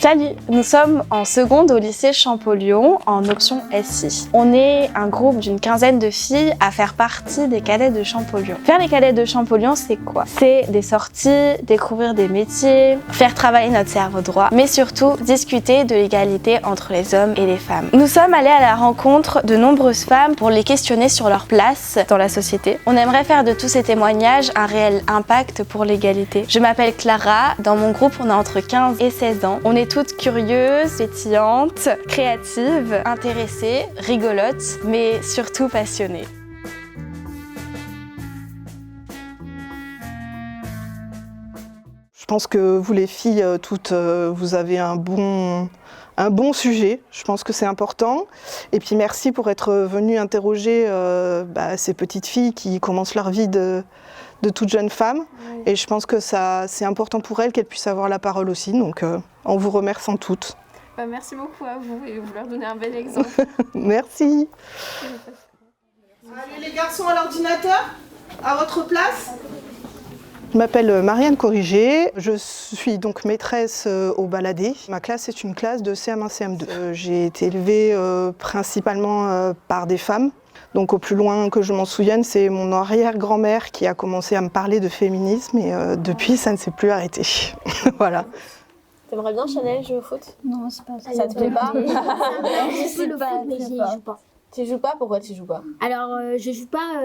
Salut, nous sommes en seconde au lycée Champollion en option SI. On est un groupe d'une quinzaine de filles à faire partie des cadets de Champollion. Faire les cadets de Champollion, c'est quoi? C'est des sorties, découvrir des métiers, faire travailler notre cerveau droit, mais surtout discuter de l'égalité entre les hommes et les femmes. Nous sommes allés à la rencontre de nombreuses femmes pour les questionner sur leur place dans la société. On aimerait faire de tous ces témoignages un réel impact pour l'égalité. Je m'appelle Clara, dans mon groupe on a entre 15 et 16 ans. On est toutes curieuses, pétillantes, créatives, intéressées, rigolotes, mais surtout passionnées. Je pense que vous les filles, toutes, vous avez un bon sujet. Je pense que c'est important. Et puis merci pour être venues interroger ces petites filles qui commencent leur vie de toute jeune femme. Oui. Et je pense que c'est important pour elles qu'elles puissent avoir la parole aussi. Donc en vous remerciant toutes. Merci beaucoup à vous et vous leur donnez un bel exemple. Merci. Allez les garçons à l'ordinateur, à votre place. Je m'appelle Marianne Corrigé, je suis donc maîtresse au Baladé. Ma classe est une classe de CM1, CM2. J'ai été élevée principalement par des femmes. Donc au plus loin que je m'en souvienne, c'est mon arrière-grand-mère qui a commencé à me parler de féminisme et depuis ça ne s'est plus arrêté. Voilà. T'aimerais bien Chanel jouer au foot? Non, c'est pas ça. Ça te plaît pas? Je sais pas, mais j'y joue pas. Tu joues pas? Pourquoi tu joues pas? Alors je joue pas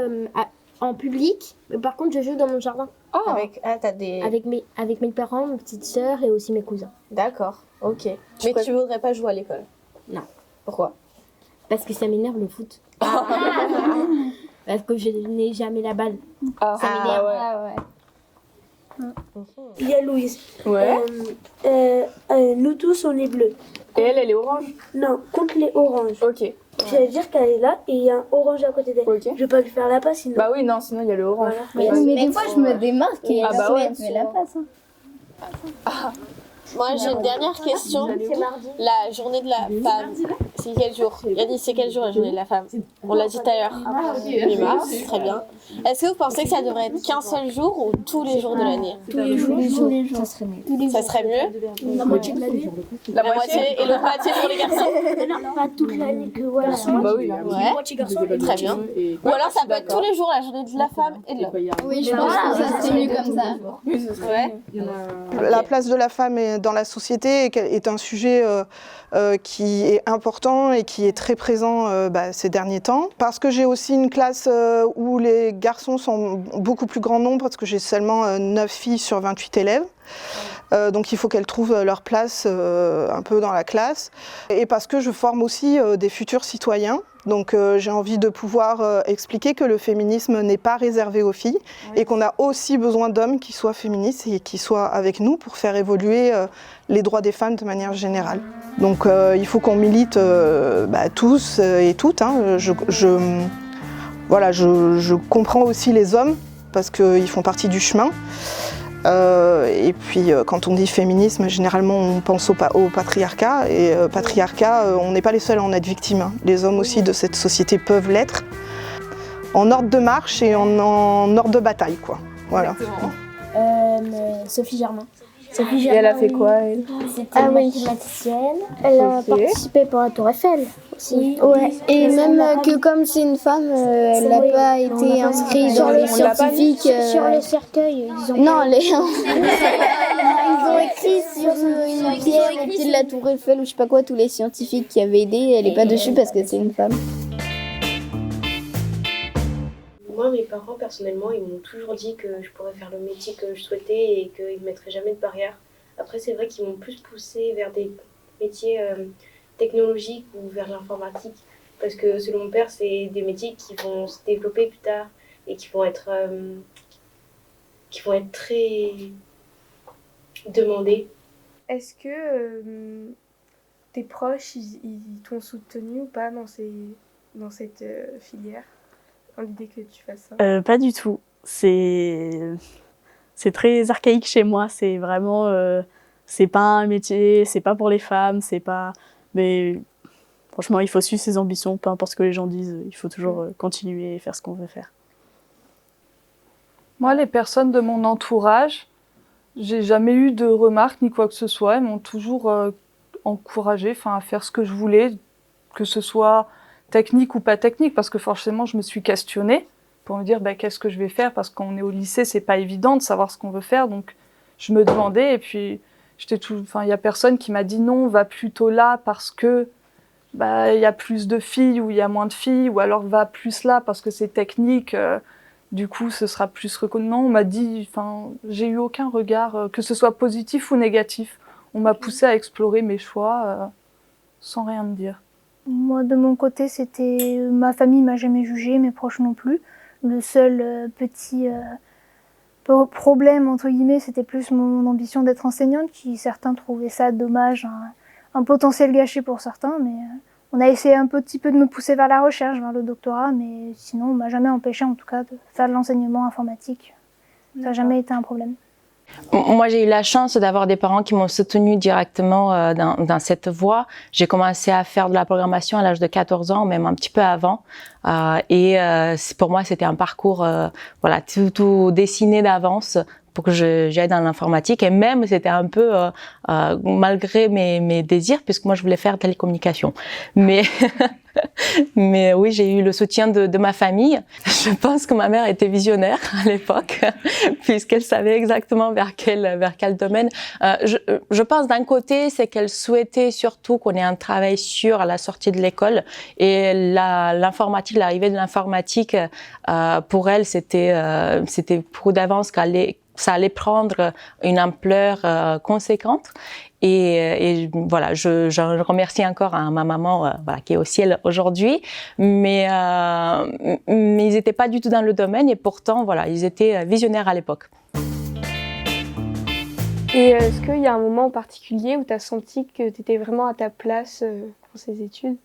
en public, mais par contre je joue dans mon jardin. Oh. T'as des... avec mes parents, mes petites sœurs et aussi mes cousins. D'accord, ok. Mais tu voudrais pas jouer à l'école? Non. Pourquoi? Parce que ça m'énerve le foot. Parce que je n'ai jamais la balle. Ça m'énerve. Ouais. Il y a Louise. Ouais. Nous tous, on est bleus. Et elle est orange? Non, contre les oranges. Ok. J'allais dire qu'elle est là et il y a un orange à côté d'elle. Okay. Je vais pas lui faire la passe sinon. Bah oui, non, sinon il y a le orange. Voilà. Mais des fois, je me démarque et tu mets la passe. Moi, j'ai une dernière question. La journée de la femme, c'est quel jour? Yannis, c'est quel jour la journée de la femme? On l'a dit tout à l'heure. 8 mars, très bien. Est-ce que vous pensez que ça devrait être qu'un seul jour ou tous les jours de l'année? Tous les jours. Ça serait mieux. Ça serait mieux? La moitié de l'année. La moitié et l'autre moitié pour les garçons? Non, pas toute l'année que voilà. Bah oui, ouais. Moitié garçon. Très bien. Ou alors ça peut être tous les jours la journée de la femme et de l'homme. Oui, je pense que ça serait mieux comme ça. Ouais. La place de la femme dans la société est un sujet qui est important et qui est très présent ces derniers temps. Parce que j'ai aussi une classe où les garçons sont beaucoup plus grand nombre, parce que j'ai seulement 9 filles sur 28 élèves. Donc il faut qu'elles trouvent leur place un peu dans la classe. Et parce que je forme aussi des futurs citoyens. Donc j'ai envie de pouvoir expliquer que le féminisme n'est pas réservé aux filles et qu'on a aussi besoin d'hommes qui soient féministes et qui soient avec nous pour faire évoluer les droits des femmes de manière générale. Donc il faut qu'on milite tous et toutes. Hein. Je comprends aussi les hommes parce qu'ils font partie du chemin. Et puis quand on dit féminisme, généralement on pense au patriarcat et patriarcat, on n'est pas les seuls à en être victimes. Hein. Les hommes aussi de cette société peuvent l'être, en ordre de marche et en ordre de bataille, quoi. Voilà. Sophie Germain. Et elle a fait quoi, elle? C'était mathématicienne. Elle a participé pour la Tour Eiffel aussi. Ouais. Et même que comme c'est une femme, elle n'a pas été inscrite dans les scientifiques. Sur le cercueil, ils ont... Non, ils ont écrit sur une pierre au-dessus de la Tour Eiffel ou je sais pas quoi, tous les scientifiques qui avaient aidé, elle n'est pas dessus parce que c'est une femme. Moi, mes parents, personnellement, ils m'ont toujours dit que je pourrais faire le métier que je souhaitais et qu'ils ne mettraient jamais de barrière. Après, c'est vrai qu'ils m'ont plus poussé vers des métiers technologiques ou vers l'informatique. Parce que selon mon père, c'est des métiers qui vont se développer plus tard et qui vont être très demandés. Est-ce que tes proches, ils t'ont soutenu ou pas dans cette filière? Dans l'idée que tu fasses ça? Pas du tout. C'est très archaïque chez moi. C'est vraiment, c'est pas un métier, c'est pas pour les femmes, c'est pas. Mais franchement, il faut suivre ses ambitions, peu importe ce que les gens disent. Il faut toujours continuer et faire ce qu'on veut faire. Moi, les personnes de mon entourage, j'ai jamais eu de remarques ni quoi que ce soit. Elles m'ont toujours encouragée à faire ce que je voulais, que ce soit technique ou pas technique, parce que forcément je me suis questionnée pour me dire qu'est-ce que je vais faire, parce qu'on est au lycée, c'est pas évident de savoir ce qu'on veut faire, donc je me demandais, et puis il y a personne qui m'a dit non, va plutôt là parce que il y a plus de filles ou il y a moins de filles, ou alors va plus là parce que c'est technique, du coup ce sera plus reconnu. Non, on m'a dit, j'ai eu aucun regard, que ce soit positif ou négatif. On m'a poussée à explorer mes choix sans rien me dire. Moi, de mon côté, ma famille m'a jamais jugée, mes proches non plus. Le seul petit problème, entre guillemets, c'était plus mon ambition d'être enseignante, qui certains trouvaient ça dommage, un potentiel gâché pour certains, mais on a essayé un petit peu de me pousser vers la recherche, vers le doctorat, mais sinon, on m'a jamais empêché, en tout cas, de faire de l'enseignement informatique. Ça n'a jamais été un problème. Moi, j'ai eu la chance d'avoir des parents qui m'ont soutenue directement dans cette voie. J'ai commencé à faire de la programmation à l'âge de 14 ans, même un petit peu avant. Pour moi, c'était un parcours tout dessiné d'avance pour que j'aille dans l'informatique. Et même, c'était un peu malgré mes désirs, puisque moi, je voulais faire télécommunication. Mais oui, j'ai eu le soutien de ma famille. Je pense que ma mère était visionnaire à l'époque, puisqu'elle savait exactement vers quel domaine. Je pense d'un côté, c'est qu'elle souhaitait surtout qu'on ait un travail sûr à la sortie de l'école. Et l'informatique, l'arrivée de l'informatique, pour elle, c'était pour d'avance ça allait prendre une ampleur conséquente. Et voilà, je remercie encore ma maman, qui est au ciel aujourd'hui, mais ils n'étaient pas du tout dans le domaine, et pourtant, ils étaient visionnaires à l'époque. Et est-ce qu'il y a un moment en particulier où tu as senti que tu étais vraiment à ta place pour ces études ?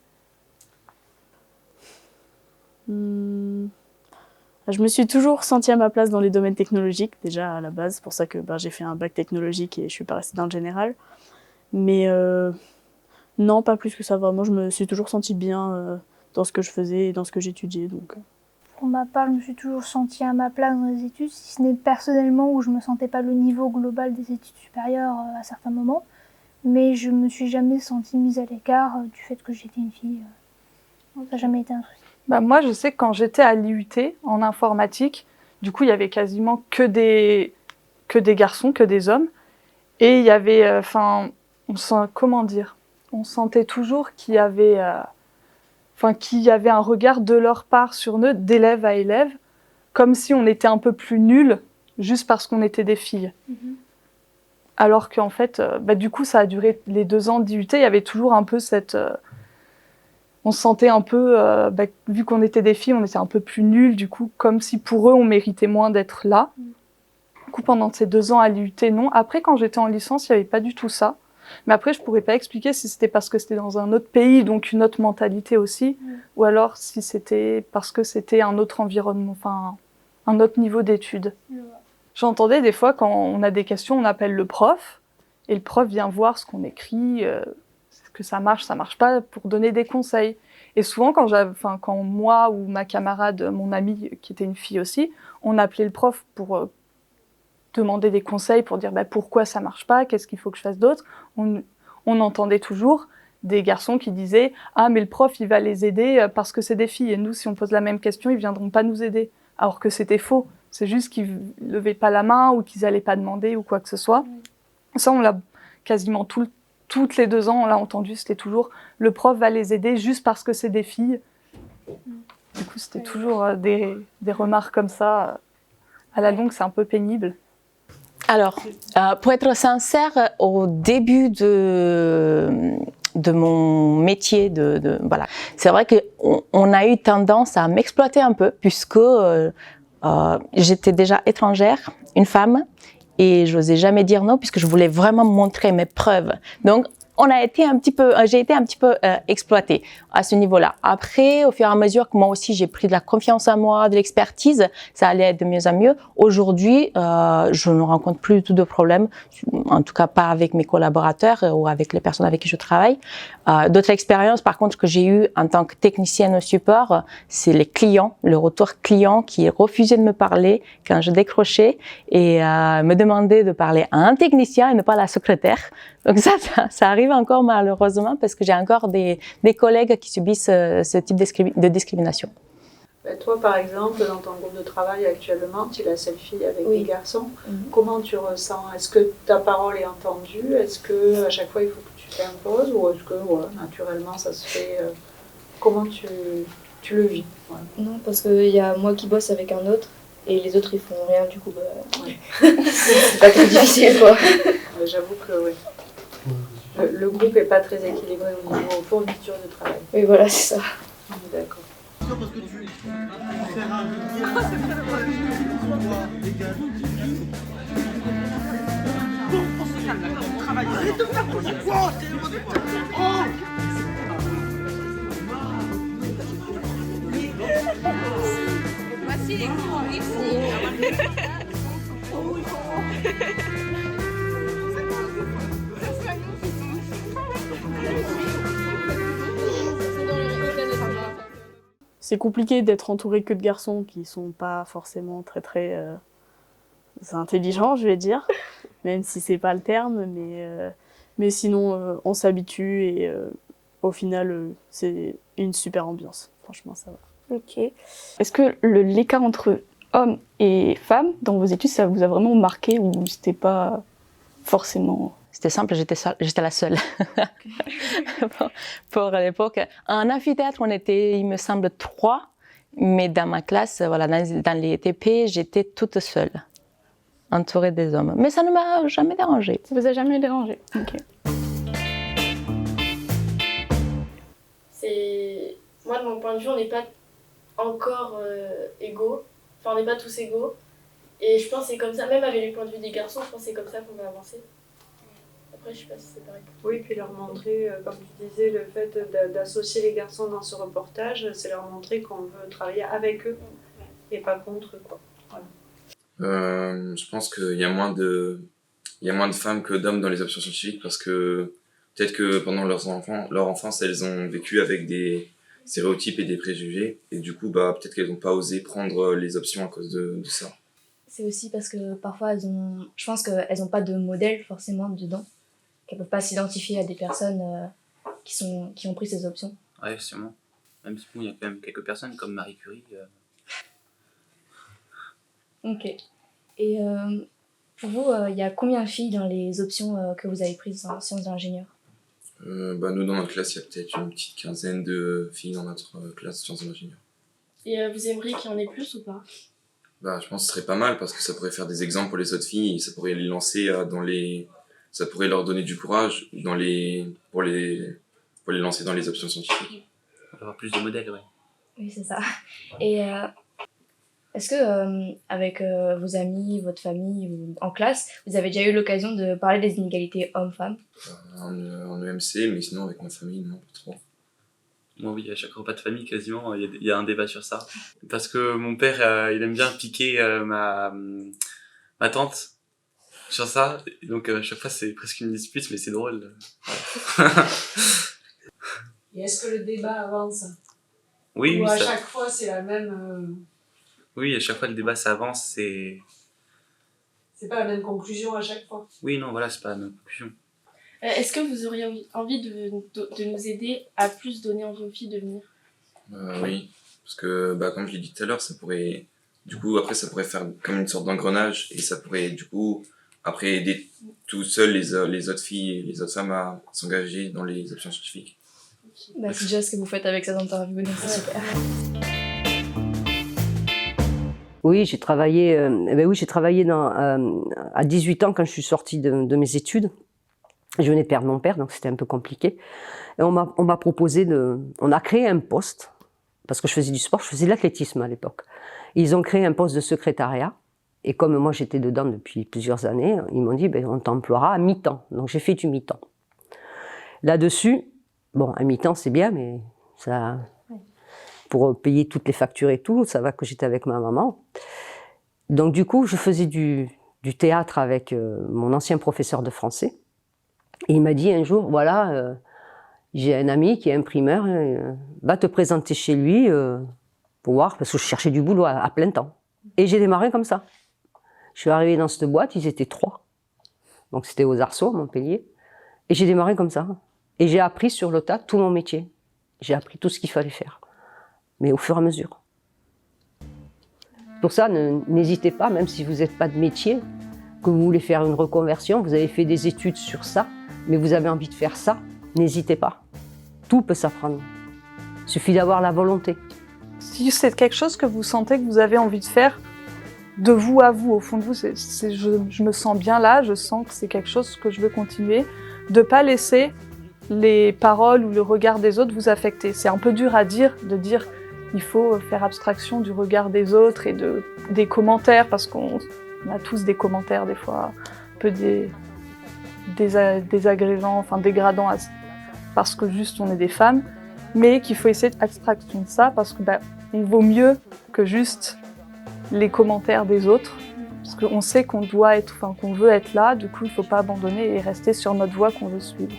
Je me suis toujours sentie à ma place dans les domaines technologiques, déjà à la base, c'est pour ça que j'ai fait un bac technologique et je suis pas restée dans le général. Mais non, pas plus que ça, vraiment, je me suis toujours sentie bien dans ce que je faisais et dans ce que j'étudiais. Donc. Pour ma part, je me suis toujours sentie à ma place dans les études, si ce n'est personnellement où je me sentais pas le niveau global des études supérieures à certains moments. Mais je me suis jamais sentie mise à l'écart du fait que j'étais une fille. Ça n'a jamais été un souci. Moi, je sais que quand j'étais à l'IUT en informatique, du coup, il y avait quasiment que des garçons, que des hommes. Et il y avait, on sentait toujours qu'il y avait un regard de leur part sur nous, d'élève à élève, comme si on était un peu plus nuls, juste parce qu'on était des filles. Mm-hmm. Alors qu'en fait, du coup, ça a duré les 2 ans d'IUT, il y avait toujours un peu cette... on se sentait un peu, vu qu'on était des filles, on était un peu plus nuls, du coup, comme si pour eux, on méritait moins d'être là. Du coup, pendant ces 2 ans à l'IUT, non. Après, quand j'étais en licence, il n'y avait pas du tout ça. Mais après, je ne pourrais pas expliquer si c'était parce que c'était dans un autre pays, donc une autre mentalité aussi, ou alors si c'était parce que c'était un autre environnement, un autre niveau d'études. J'entendais des fois, quand on a des questions, on appelle le prof, et le prof vient voir ce qu'on écrit, que ça marche pas, pour donner des conseils. Et souvent, quand moi ou ma camarade, mon amie, qui était une fille aussi, on appelait le prof pour demander des conseils, pour dire pourquoi ça marche pas, qu'est-ce qu'il faut que je fasse d'autre. On entendait toujours des garçons qui disaient « Ah, mais le prof, il va les aider parce que c'est des filles. Et nous, si on pose la même question, ils viendront pas nous aider. » Alors que c'était faux. C'est juste qu'ils levaient pas la main ou qu'ils allaient pas demander ou quoi que ce soit. Ça, on l'a quasiment toutes les 2 ans, on l'a entendu, c'était toujours « Le prof va les aider juste parce que c'est des filles. » Du coup, c'était toujours des remarques comme ça. À la longue, c'est un peu pénible. Alors, pour être sincère, au début de mon métier, c'est vrai qu'on a eu tendance à m'exploiter un peu, puisque j'étais déjà étrangère, une femme, et je n'osais jamais dire non, puisque je voulais vraiment montrer mes preuves. Donc, j'ai été un petit peu exploitée à ce niveau-là. Après, au fur et à mesure que moi aussi j'ai pris de la confiance en moi, de l'expertise, ça allait être de mieux en mieux. Aujourd'hui, je ne rencontre plus du tout de problème, en tout cas pas avec mes collaborateurs ou avec les personnes avec qui je travaille. D'autres expériences, par contre, que j'ai eues en tant que technicienne au support, c'est les clients, le retour client qui refusaient de me parler quand je décrochais et me demandaient de parler à un technicien et ne pas à la secrétaire. Donc ça arrive m'arrive encore malheureusement parce que j'ai encore des collègues qui subissent ce type de discrimination. Toi, par exemple, dans ton groupe de travail actuellement, tu es la seule fille avec des garçons. Comment tu ressens? Est-ce que ta parole est entendue? Est-ce qu'à chaque fois, il faut que tu t'imposes? Ou est-ce que naturellement, ça se fait? Comment tu le vis? Non, parce qu'il y a moi qui bosse avec un autre et les autres, ils font rien. Du coup, c'est pas très difficile, quoi. J'avoue que oui. Le groupe n'est pas très équilibré au niveau fourniture de travail. Oui, voilà, c'est ça. D'accord. Parce que tu faire un arrête de me faire bouger. Voici les cours ici. C'est compliqué d'être entouré que de garçons qui sont pas forcément très intelligents, je vais dire, même si c'est pas le terme, mais sinon on s'habitue et au final c'est une super ambiance, franchement ça va. Ok. Est-ce que l'écart entre hommes et femmes dans vos études, ça vous a vraiment marqué ou c'était pas forcément... C'était simple, j'étais la seule. Pour l'époque. En amphithéâtre, on était, il me semble, 3. Mais dans ma classe, voilà, dans les TP, j'étais toute seule, entourée des hommes. Mais ça ne m'a jamais dérangée. Ça vous a jamais dérangé? Ok. Moi, de mon point de vue, on n'est pas encore égaux. Enfin, on n'est pas tous égaux. Et je pense que c'est comme ça, même avec le point de vue des garçons, je pense que c'est comme ça qu'on va avancer. Après, je sais pas si c'est pareil. Oui, puis leur montrer, comme tu disais, le fait d'associer les garçons dans ce reportage, c'est leur montrer qu'on veut travailler avec eux et pas contre, quoi. Voilà. Je pense qu'il y a moins de femmes que d'hommes dans les options scientifiques parce que peut-être que pendant leur enfance, elles ont vécu avec des stéréotypes et des préjugés et du coup, peut-être qu'elles n'ont pas osé prendre les options à cause de ça. C'est aussi parce que parfois, je pense qu'elles n'ont pas de modèle forcément dedans, qu'elles ne peuvent pas s'identifier à des personnes qui ont pris ces options. Ouais, sûrement. Même si il y a quand même quelques personnes comme Marie Curie. Ok. Et pour vous, il y a combien de filles dans les options que vous avez prises en sciences d'ingénieur? Nous, dans notre classe, il y a peut-être une petite quinzaine de filles dans notre classe de sciences d'ingénieur. Et vous aimeriez qu'il y en ait plus ou pas? Je pense que ce serait pas mal parce que ça pourrait faire des exemples pour les autres filles et ça pourrait les lancer ça pourrait leur donner du courage pour les lancer dans les options scientifiques. Avoir plus de modèles, ouais. Oui, c'est ça. Et est-ce que avec vos amis, votre famille ou en classe, vous avez déjà eu l'occasion de parler des inégalités hommes-femmes? En EMC, mais sinon avec ma famille, non, pas trop. Moi, oui, à chaque repas de famille, quasiment, il y a un débat sur ça. Parce que mon père, il aime bien piquer ma tante sur ça. Donc, à chaque fois, c'est presque une dispute, mais c'est drôle. Ouais. Et est-ce que le débat avance? Oui, ou à chaque fois, c'est la même... Oui, à chaque fois, le débat, ça avance, c'est pas la même conclusion à chaque fois? Oui, non, voilà, c'est pas la même conclusion. Est-ce que vous auriez envie de nous aider à plus donner envie aux filles de venir? Oui, parce que comme je l'ai dit tout à l'heure, ça pourrait faire comme une sorte d'engrenage et ça pourrait du coup après aider tout seul les autres filles et les autres femmes à s'engager dans les options scientifiques. C'est déjà ce que vous faites avec cette interview, donc c'est super. Oui, j'ai travaillé à 18 ans quand je suis sortie de mes études. Je venais de perdre mon père, donc c'était un peu compliqué. Et on m'a proposé on a créé un poste, parce que je faisais du sport, je faisais de l'athlétisme à l'époque. Ils ont créé un poste de secrétariat, et comme moi j'étais dedans depuis plusieurs années, ils m'ont dit, on t'emploiera à mi-temps. Donc j'ai fait du mi-temps. Là-dessus, à mi-temps c'est bien, mais ça, pour payer toutes les factures et tout, ça va que j'étais avec ma maman. Donc du coup, je faisais du théâtre avec mon ancien professeur de français. Et il m'a dit un jour, voilà, j'ai un ami qui est imprimeur, va te présenter chez lui pour voir, parce que je cherchais du boulot à plein temps. Et j'ai démarré comme ça. Je suis arrivée dans cette boîte, ils étaient 3. Donc c'était aux Arceaux, à Montpellier. Et j'ai démarré comme ça. Et j'ai appris sur le tas tout mon métier. J'ai appris tout ce qu'il fallait faire. Mais au fur et à mesure. Pour ça, n'hésitez pas, même si vous n'êtes pas de métier, que vous voulez faire une reconversion, vous avez fait des études sur ça, mais vous avez envie de faire ça, n'hésitez pas. Tout peut s'apprendre. Il suffit d'avoir la volonté. Si c'est quelque chose que vous sentez que vous avez envie de faire, de vous à vous, au fond de vous, je me sens bien là, je sens que c'est quelque chose que je veux continuer, de ne pas laisser les paroles ou le regard des autres vous affecter. C'est un peu dur à dire, de dire il faut faire abstraction du regard des autres et des commentaires, parce qu'on a tous des commentaires des fois un peu désagrégeants, enfin dégradants, parce que juste on est des femmes, mais qu'il faut essayer d'abstraction de ça, parce que on vaut mieux que juste les commentaires des autres, parce qu'on sait qu'on doit être, qu'on veut être là, du coup il ne faut pas abandonner et rester sur notre voie qu'on veut suivre.